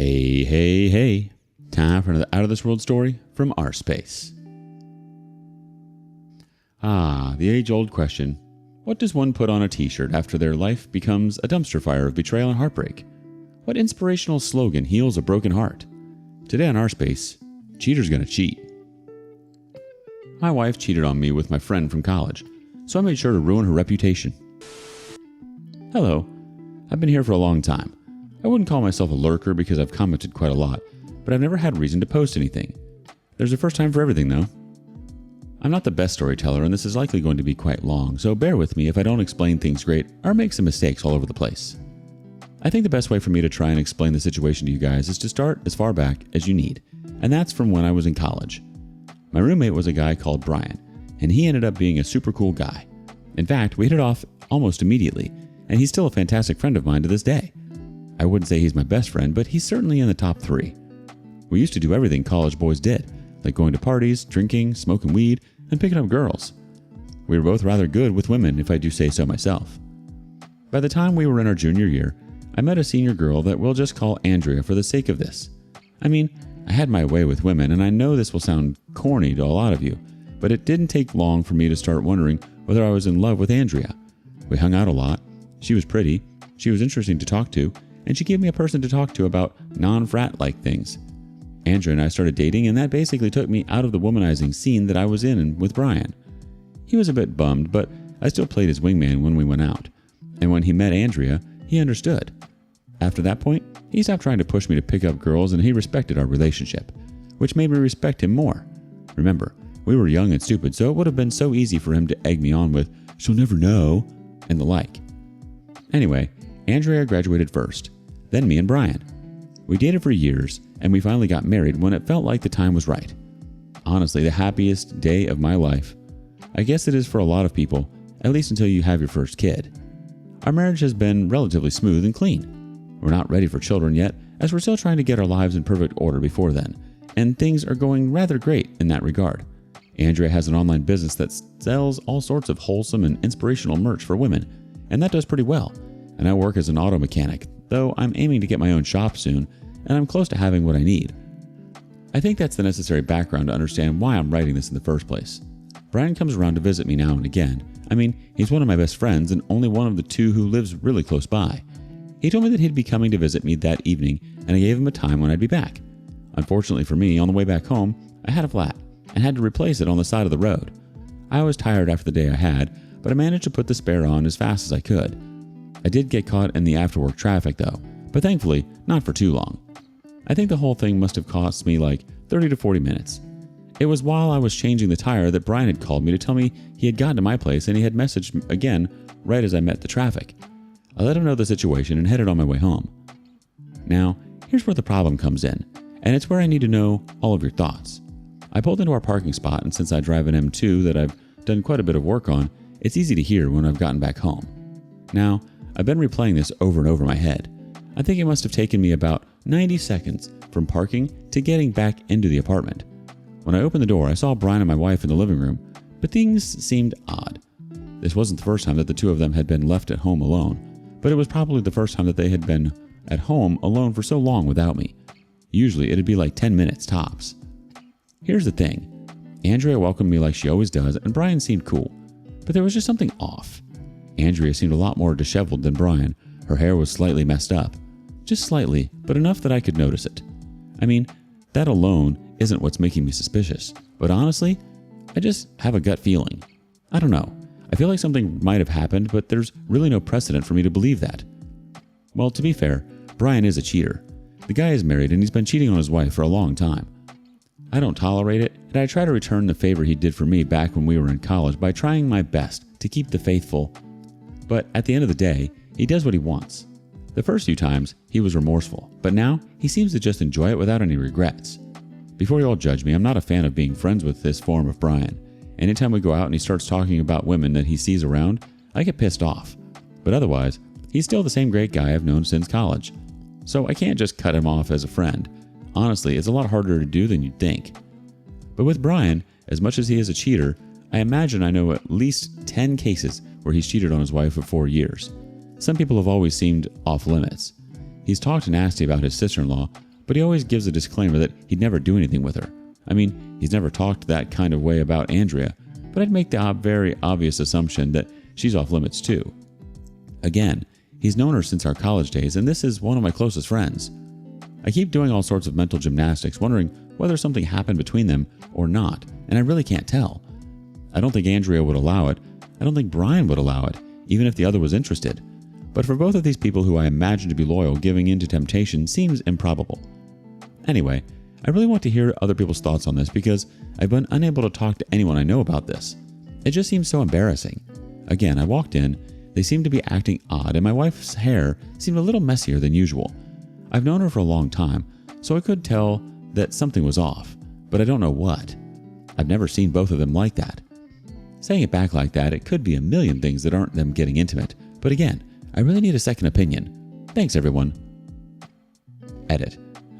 Hey, hey, hey. Time for another Out of This World story from rSpace. The age-old question. What does one put on a t-shirt after their life becomes a dumpster fire of betrayal and heartbreak? What inspirational slogan heals a broken heart? Today on rSpace, cheater's gonna cheat. My wife cheated on me with my friend from college, so I made sure to ruin her reputation. Hello. I've been here for a long time. I wouldn't call myself a lurker because I've commented quite a lot, but I've never had reason to post anything. There's a first time for everything, though. I'm not the best storyteller, and this is likely going to be quite long, so bear with me if I don't explain things great or make some mistakes all over the place. I think the best way for me to try and explain the situation to you guys is to start as far back as you need, and that's from when I was in college. My roommate was a guy called Brian, and he ended up being a super cool guy. In fact, we hit it off almost immediately, and he's still a fantastic friend of mine to this day. I wouldn't say he's my best friend, but he's certainly in the top 3. We used to do everything college boys did, like going to parties, drinking, smoking weed, and picking up girls. We were both rather good with women, if I do say so myself. By the time we were in our junior year, I met a senior girl that we'll just call Andrea for the sake of this. I mean, I had my way with women, and I know this will sound corny to a lot of you, but it didn't take long for me to start wondering whether I was in love with Andrea. We hung out a lot. She was pretty, she was interesting to talk to, and she gave me a person to talk to about non-frat-like things. Andrea and I started dating, and that basically took me out of the womanizing scene that I was in with Brian. He was a bit bummed, but I still played his wingman when we went out. And when he met Andrea, he understood. After that point, he stopped trying to push me to pick up girls, and he respected our relationship, which made me respect him more. Remember, we were young and stupid, so it would have been so easy for him to egg me on with, "She'll never know," and the like. Anyway, Andrea graduated first, then me and Brian. We dated for years, and we finally got married when it felt like the time was right. Honestly, the happiest day of my life. I guess it is for a lot of people, at least until you have your first kid. Our marriage has been relatively smooth and clean. We're not ready for children yet, as we're still trying to get our lives in perfect order before then, and things are going rather great in that regard. Andrea has an online business that sells all sorts of wholesome and inspirational merch for women, and that does pretty well. And I work as an auto mechanic, though I'm aiming to get my own shop soon, and I'm close to having what I need. I think that's the necessary background to understand why I'm writing this in the first place. Brian comes around to visit me now and again. I mean, he's one of my best friends and only one of the 2 who lives really close by. He told me that he'd be coming to visit me that evening, and I gave him a time when I'd be back. Unfortunately for me, on the way back home, I had a flat and had to replace it on the side of the road. I was tired after the day I had, but I managed to put the spare on as fast as I could. I did get caught in the after-work traffic though, but thankfully, not for too long. I think the whole thing must have cost me like 30 to 40 minutes. It was while I was changing the tire that Brian had called me to tell me he had gotten to my place, and he had messaged me again right as I met the traffic. I let him know the situation and headed on my way home. Now, here's where the problem comes in, and it's where I need to know all of your thoughts. I pulled into our parking spot, and since I drive an M2 that I've done quite a bit of work on, it's easy to hear when I've gotten back home. Now, I've been replaying this over and over in my head. I think it must have taken me about 90 seconds from parking to getting back into the apartment. When I opened the door, I saw Brian and my wife in the living room, but things seemed odd. This wasn't the first time that the 2 of them had been left at home alone, but it was probably the first time that they had been at home alone for so long without me. Usually it'd be like 10 minutes tops. Here's the thing. Andrea welcomed me like she always does, and Brian seemed cool, but there was just something off. Andrea seemed a lot more disheveled than Brian. Her hair was slightly messed up. Just slightly, but enough that I could notice it. I mean, that alone isn't what's making me suspicious, but honestly, I just have a gut feeling. I don't know. I feel like something might have happened, but there's really no precedent for me to believe that. Well, to be fair, Brian is a cheater. The guy is married and he's been cheating on his wife for a long time. I don't tolerate it, and I try to return the favor he did for me back when we were in college by trying my best to keep the faithful. But at the end of the day, he does what he wants. The first few times, he was remorseful, but now he seems to just enjoy it without any regrets. Before you all judge me, I'm not a fan of being friends with this form of Brian. Anytime we go out and he starts talking about women that he sees around, I get pissed off. But otherwise, he's still the same great guy I've known since college. So I can't just cut him off as a friend. Honestly, it's a lot harder to do than you'd think. But with Brian, as much as he is a cheater, I imagine I know at least 10 cases where he's cheated on his wife for 4 years. Some people have always seemed off limits. He's talked nasty about his sister-in-law, but he always gives a disclaimer that he'd never do anything with her. I mean, he's never talked that kind of way about Andrea, but I'd make the very obvious assumption that she's off limits too. Again, he's known her since our college days, and this is one of my closest friends. I keep doing all sorts of mental gymnastics, wondering whether something happened between them or not, and I really can't tell. I don't think Andrea would allow it. I don't think Brian would allow it, even if the other was interested. But for both of these people who I imagine to be loyal, giving in to temptation seems improbable. Anyway, I really want to hear other people's thoughts on this because I've been unable to talk to anyone I know about this. It just seems so embarrassing. Again, I walked in, they seemed to be acting odd, and my wife's hair seemed a little messier than usual. I've known her for a long time, so I could tell that something was off, but I don't know what. I've never seen both of them like that. Saying it back like that, it could be a million things that aren't them getting intimate, but again, I really need a second opinion. Thanks, everyone. Edit.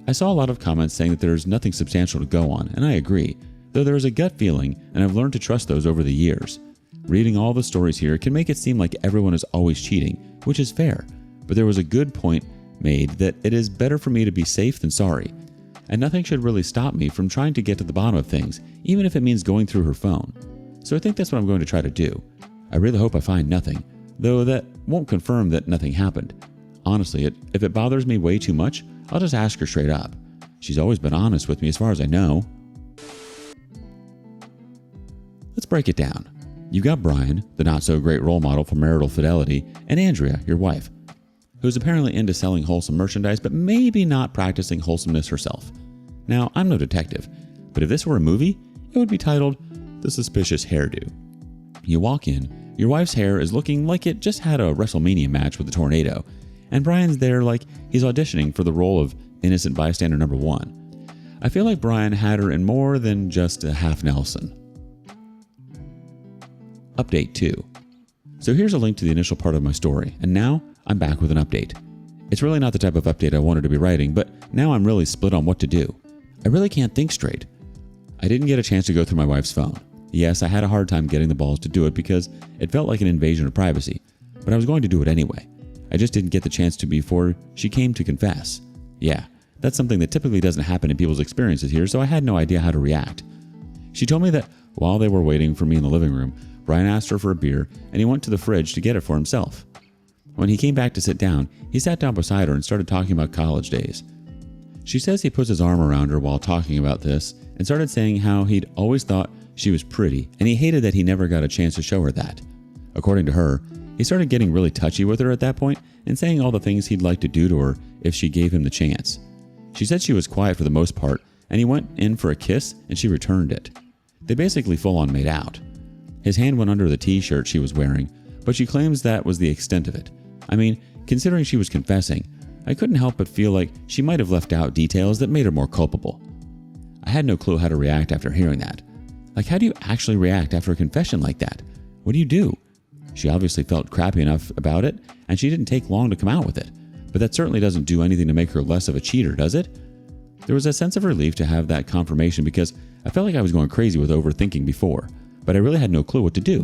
I saw a lot of comments saying that there's nothing substantial to go on, and I agree, though there is a gut feeling, and I've learned to trust those over the years. Reading all the stories here can make it seem like everyone is always cheating, which is fair, but there was a good point made that it is better for me to be safe than sorry, and nothing should really stop me from trying to get to the bottom of things, even if it means going through her phone. So I think that's what I'm going to try to do. I really hope I find nothing, though that won't confirm that nothing happened. Honestly, if it bothers me way too much, I'll just ask her straight up. She's always been honest with me as far as I know. Let's break it down. You've got Brian, the not-so-great role model for marital fidelity, and Andrea, your wife, who's apparently into selling wholesome merchandise but maybe not practicing wholesomeness herself. Now, I'm no detective, but if this were a movie, it would be titled The Suspicious Hairdo. You walk in, your wife's hair is looking like it just had a WrestleMania match with a tornado, and Brian's there like he's auditioning for the role of innocent bystander number 1. I feel like Brian had her in more than just a half Nelson. Update 2. So here's a link to the initial part of my story, and now I'm back with an update. It's really not the type of update I wanted to be writing, but now I'm really split on what to do. I really can't think straight. I didn't get a chance to go through my wife's phone. Yes, I had a hard time getting the balls to do it because it felt like an invasion of privacy, but I was going to do it anyway. I just didn't get the chance to before she came to confess. Yeah, that's something that typically doesn't happen in people's experiences here, so I had no idea how to react. She told me that while they were waiting for me in the living room, Brian asked her for a beer and he went to the fridge to get it for himself. When he came back to sit down, he sat down beside her and started talking about college days. She says he puts his arm around her while talking about this and started saying how he'd always thought she was pretty and he hated that he never got a chance to show her that. According to her, he started getting really touchy with her at that point and saying all the things he'd like to do to her if she gave him the chance. She said she was quiet for the most part and he went in for a kiss and she returned it. They basically full on made out. His hand went under the t-shirt she was wearing, but she claims that was the extent of it. I mean, considering she was confessing, I couldn't help but feel like she might have left out details that made her more culpable. I had no clue how to react after hearing that. Like, how do you actually react after a confession like that? What do you do? She obviously felt crappy enough about it, and she didn't take long to come out with it. But that certainly doesn't do anything to make her less of a cheater, does it? There was a sense of relief to have that confirmation because I felt like I was going crazy with overthinking before, but I really had no clue what to do.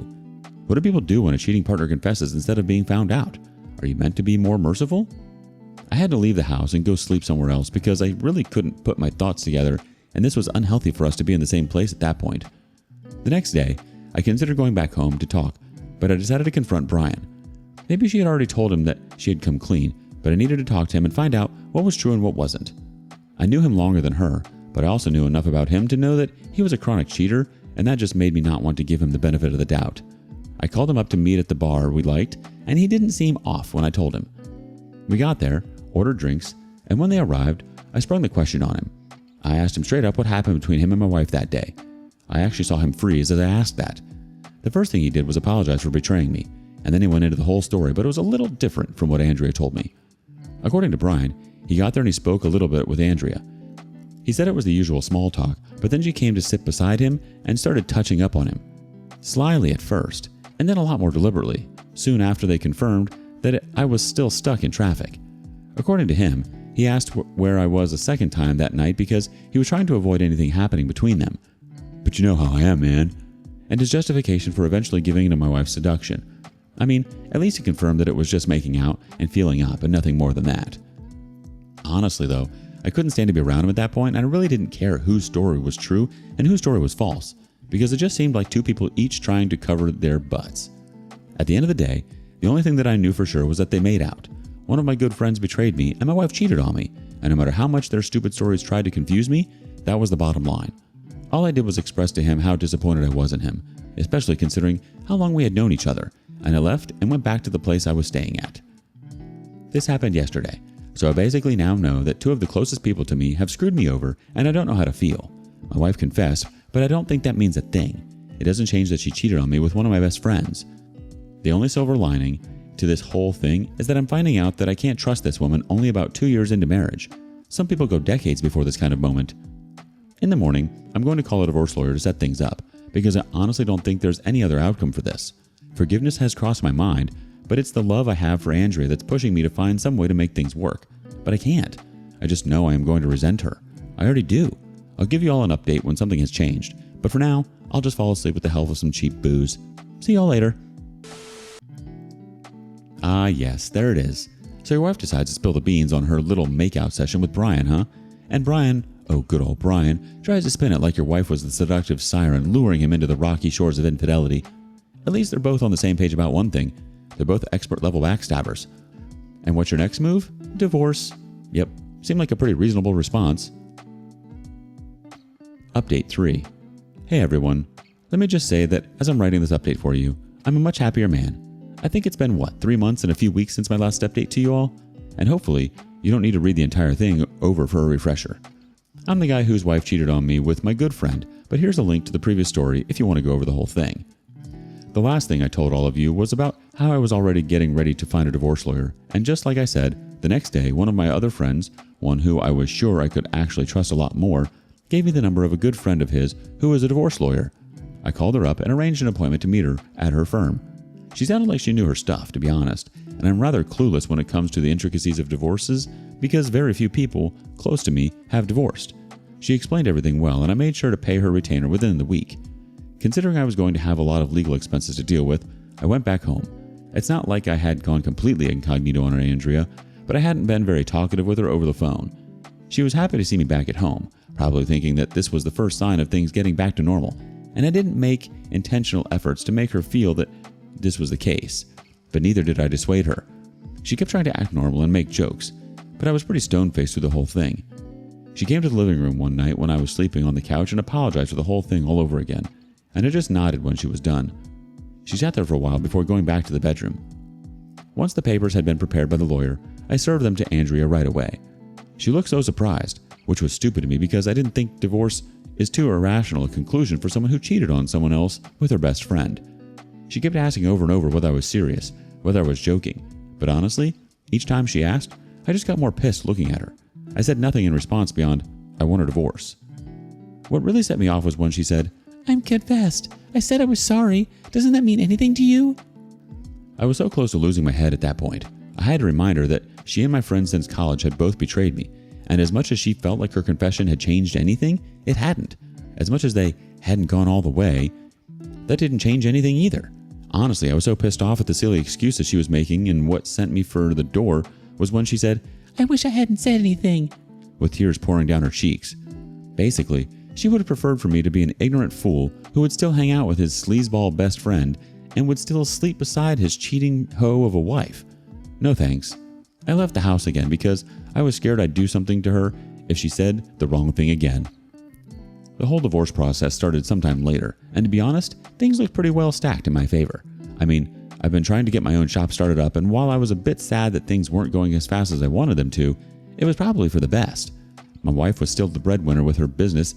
What do people do when a cheating partner confesses instead of being found out? Are you meant to be more merciful? I had to leave the house and go sleep somewhere else because I really couldn't put my thoughts together, and this was unhealthy for us to be in the same place at that point. The next day, I considered going back home to talk, but I decided to confront Brian. Maybe she had already told him that she had come clean, but I needed to talk to him and find out what was true and what wasn't. I knew him longer than her, but I also knew enough about him to know that he was a chronic cheater, and that just made me not want to give him the benefit of the doubt. I called him up to meet at the bar we liked, and he didn't seem off when I told him. We got there, ordered drinks, and when they arrived, I sprung the question on him. I asked him straight up what happened between him and my wife that day. I actually saw him freeze as I asked that. The first thing he did was apologize for betraying me, and then he went into the whole story, but it was a little different from what Andrea told me. According to Brian, he got there and he spoke a little bit with Andrea. He said it was the usual small talk, but then she came to sit beside him and started touching up on him. Slyly at first, and then a lot more deliberately, soon after they confirmed that I was still stuck in traffic. According to him, he asked where I was a second time that night because he was trying to avoid anything happening between them. But you know how I am, man. And his justification for eventually giving into my wife's seduction. I mean, at least he confirmed that it was just making out and feeling up and nothing more than that. Honestly though, I couldn't stand to be around him at that point, and I really didn't care whose story was true and whose story was false, because it just seemed like two people each trying to cover their butts. At the end of the day, the only thing that I knew for sure was that they made out. One of my good friends betrayed me, and my wife cheated on me, and no matter how much their stupid stories tried to confuse me, that was the bottom line. All I did was express to him how disappointed I was in him, especially considering how long we had known each other, and I left and went back to the place I was staying at. This happened yesterday, so I basically now know that two of the closest people to me have screwed me over, and I don't know how to feel. My wife confessed, but I don't think that means a thing. It doesn't change that she cheated on me with one of my best friends. The only silver lining to this whole thing is that I'm finding out that I can't trust this woman only about 2 years into marriage. Some people go decades before this kind of moment. In the morning, I'm going to call a divorce lawyer to set things up, because I honestly don't think there's any other outcome for this. Forgiveness has crossed my mind, but it's the love I have for Andrea that's pushing me to find some way to make things work. But I can't. I just know I am going to resent her. I already do. I'll give you all an update when something has changed, but for now, I'll just fall asleep with the help of some cheap booze. See y'all later. Ah, yes, there it is. So your wife decides to spill the beans on her little makeout session with Brian, huh? And Brian, oh good old Brian, tries to spin it like your wife was the seductive siren luring him into the rocky shores of infidelity. At least they're both on the same page about one thing. They're both expert-level backstabbers. And what's your next move? Divorce. Yep, seemed like a pretty reasonable response. Update 3. Hey everyone. Let me just say that as I'm writing this update for you, I'm a much happier man. I think it's been, 3 months and a few weeks since my last update to you all? And hopefully, you don't need to read the entire thing over for a refresher. I'm the guy whose wife cheated on me with my good friend, but here's a link to the previous story if you want to go over the whole thing. The last thing I told all of you was about how I was already getting ready to find a divorce lawyer, and just like I said, the next day, one of my other friends, one who I was sure I could actually trust a lot more, gave me the number of a good friend of his who is a divorce lawyer. I called her up and arranged an appointment to meet her at her firm. She sounded like she knew her stuff, to be honest, and I'm rather clueless when it comes to the intricacies of divorces because very few people close to me have divorced. She explained everything well, and I made sure to pay her retainer within the week. Considering I was going to have a lot of legal expenses to deal with, I went back home. It's not like I had gone completely incognito on Andrea, but I hadn't been very talkative with her over the phone. She was happy to see me back at home, probably thinking that this was the first sign of things getting back to normal, and I didn't make intentional efforts to make her feel that this was the case, but neither did I dissuade her. She kept trying to act normal and make jokes, but I was pretty stone-faced through the whole thing. She came to the living room one night when I was sleeping on the couch and apologized for the whole thing all over again, and I just nodded when she was done. She sat there for a while before going back to the bedroom. Once the papers had been prepared by the lawyer, I served them to Andrea right away. She looked so surprised, which was stupid to me because I didn't think divorce is too irrational a conclusion for someone who cheated on someone else with her best friend. She kept asking over and over whether I was serious, whether I was joking, but honestly, each time she asked, I just got more pissed looking at her. I said nothing in response beyond, I want a divorce. What really set me off was when she said, "I'm confessed. I said I was sorry. Doesn't that mean anything to you?" I was so close to losing my head at that point. I had to remind her that she and my friend since college had both betrayed me, and as much as she felt like her confession had changed anything, it hadn't. As much as they hadn't gone all the way, that didn't change anything either. Honestly, I was so pissed off at the silly excuses she was making, and what sent me for the door was when she said, "I wish I hadn't said anything," with tears pouring down her cheeks. Basically, she would have preferred for me to be an ignorant fool who would still hang out with his sleazeball best friend and would still sleep beside his cheating hoe of a wife. No thanks. I left the house again because I was scared I'd do something to her if she said the wrong thing again. The whole divorce process started sometime later, and to be honest, things looked pretty well stacked in my favor. I mean, I've been trying to get my own shop started up, and while I was a bit sad that things weren't going as fast as I wanted them to, it was probably for the best. My wife was still the breadwinner with her business,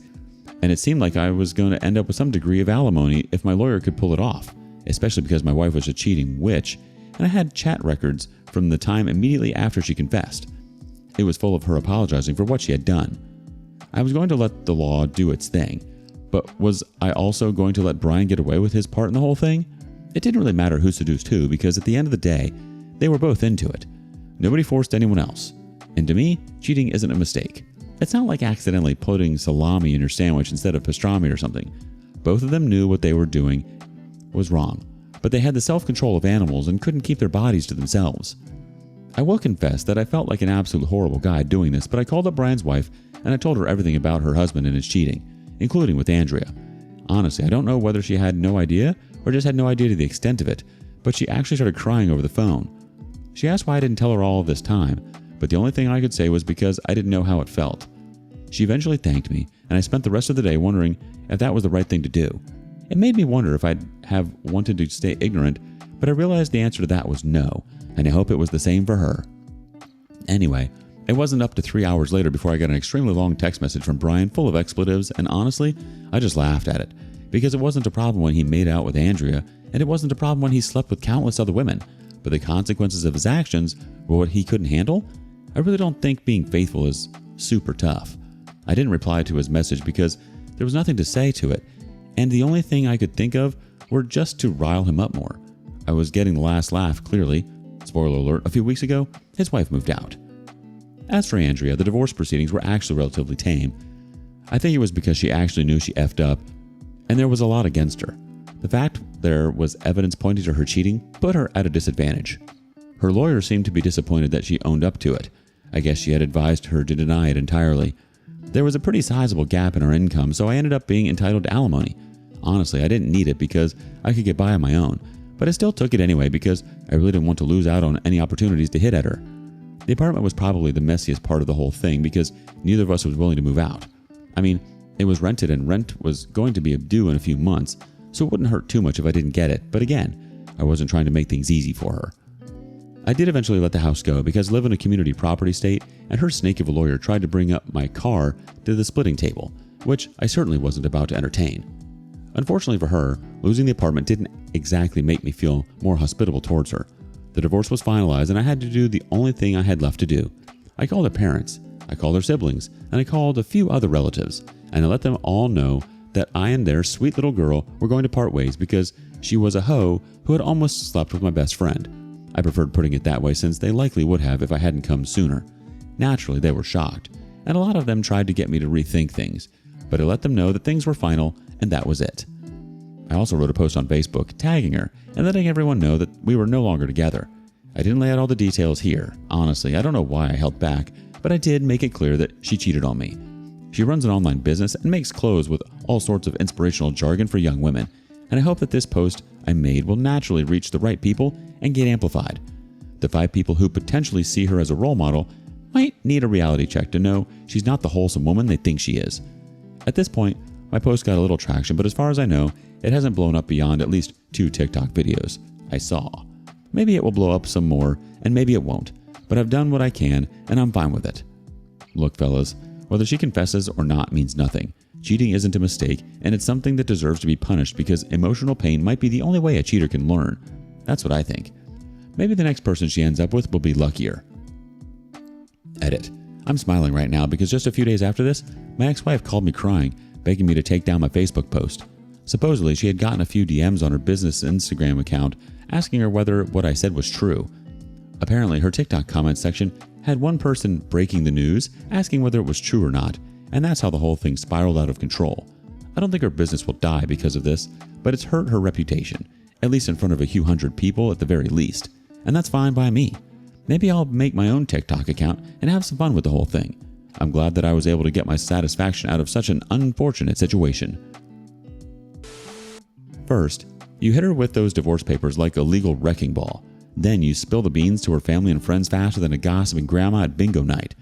and it seemed like I was going to end up with some degree of alimony if my lawyer could pull it off, especially because my wife was a cheating witch, and I had chat records from the time immediately after she confessed. It was full of her apologizing for what she had done. I was going to let the law do its thing, but was I also going to let Brian get away with his part in the whole thing? It didn't really matter who seduced who because at the end of the day, they were both into it. Nobody forced anyone else. And to me, cheating isn't a mistake. It's not like accidentally putting salami in your sandwich instead of pastrami or something. Both of them knew what they were doing was wrong, but they had the self-control of animals and couldn't keep their bodies to themselves. I will confess that I felt like an absolute horrible guy doing this, but I called up Brian's wife and I told her everything about her husband and his cheating, including with Andrea. Honestly, I don't know whether she had no idea or just had no idea to the extent of it, but she actually started crying over the phone. She asked why I didn't tell her all of this time, but the only thing I could say was because I didn't know how it felt. She eventually thanked me, and I spent the rest of the day wondering if that was the right thing to do. It made me wonder if I'd have wanted to stay ignorant, but I realized the answer to that was no, and I hope it was the same for her. Anyway, it wasn't up to 3 hours later before I got an extremely long text message from Brian full of expletives, and honestly, I just laughed at it, because it wasn't a problem when he made out with Andrea, and it wasn't a problem when he slept with countless other women, but the consequences of his actions were what he couldn't handle? I really don't think being faithful is super tough. I didn't reply to his message because there was nothing to say to it, and the only thing I could think of were just to rile him up more. I was getting the last laugh, clearly. Spoiler alert, a few weeks ago, his wife moved out. As for Andrea, the divorce proceedings were actually relatively tame. I think it was because she actually knew she effed up, and there was a lot against her. The fact there was evidence pointing to her cheating put her at a disadvantage. Her lawyer seemed to be disappointed that she owned up to it. I guess she had advised her to deny it entirely. There was a pretty sizable gap in our income, so I ended up being entitled to alimony. Honestly, I didn't need it because I could get by on my own, but I still took it anyway because I really didn't want to lose out on any opportunities to hit at her. The apartment was probably the messiest part of the whole thing because neither of us was willing to move out. I mean, it was rented and rent was going to be due in a few months, so it wouldn't hurt too much if I didn't get it, but again, I wasn't trying to make things easy for her. I did eventually let the house go because I live in a community property state, and her snake of a lawyer tried to bring up my car to the splitting table, which I certainly wasn't about to entertain. Unfortunately for her, losing the apartment didn't exactly make me feel more hospitable towards her. The divorce was finalized, and I had to do the only thing I had left to do. I called her parents, I called her siblings, and I called a few other relatives, and I let them all know that I and their sweet little girl were going to part ways because she was a hoe who had almost slept with my best friend. I preferred putting it that way since they likely would have if I hadn't come sooner. Naturally, they were shocked, and a lot of them tried to get me to rethink things, but I let them know that things were final, and that was it. I also wrote a post on Facebook tagging her and letting everyone know that we were no longer together. I didn't lay out all the details here. Honestly, I don't know why I held back, but I did make it clear that she cheated on me. She runs an online business and makes clothes with all sorts of inspirational jargon for young women, and I hope that this post I made will naturally reach the right people and get amplified. The 5 people who potentially see her as a role model might need a reality check to know she's not the wholesome woman they think she is. At this point, my post got a little traction, but as far as I know, it hasn't blown up beyond at least 2 TikTok videos I saw. Maybe it will blow up some more, and maybe it won't, but I've done what I can, and I'm fine with it. Look, fellas, whether she confesses or not means nothing. Cheating isn't a mistake, and it's something that deserves to be punished because emotional pain might be the only way a cheater can learn. That's what I think. Maybe the next person she ends up with will be luckier. Edit. I'm smiling right now because just a few days after this, my ex-wife called me crying, begging me to take down my Facebook post. Supposedly, she had gotten a few DMs on her business Instagram account asking her whether what I said was true. Apparently, her TikTok comment section had one person breaking the news, asking whether it was true or not, and that's how the whole thing spiraled out of control. I don't think her business will die because of this, but it's hurt her reputation, at least in front of a few hundred people at the very least, and that's fine by me. Maybe I'll make my own TikTok account and have some fun with the whole thing. I'm glad that I was able to get my satisfaction out of such an unfortunate situation. First, you hit her with those divorce papers like a legal wrecking ball. Then you spill the beans to her family and friends faster than a gossiping grandma at bingo night.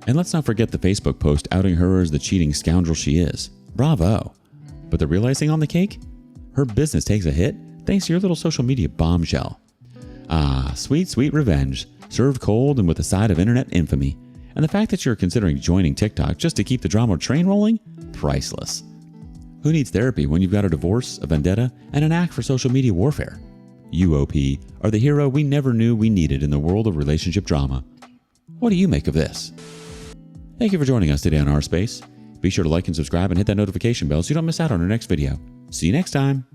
And let's not forget the Facebook post outing her as the cheating scoundrel she is. Bravo! But the real icing on the cake? Her business takes a hit thanks to your little social media bombshell. Ah, sweet, sweet revenge, served cold and with a side of internet infamy. And the fact that you're considering joining TikTok just to keep the drama train rolling? Priceless. Who needs therapy when you've got a divorce, a vendetta, and an act for social media warfare? You, OP, are the hero we never knew we needed in the world of relationship drama. What do you make of this? Thank you for joining us today on rSpace. Be sure to like and subscribe and hit that notification bell so you don't miss out on our next video. See you next time.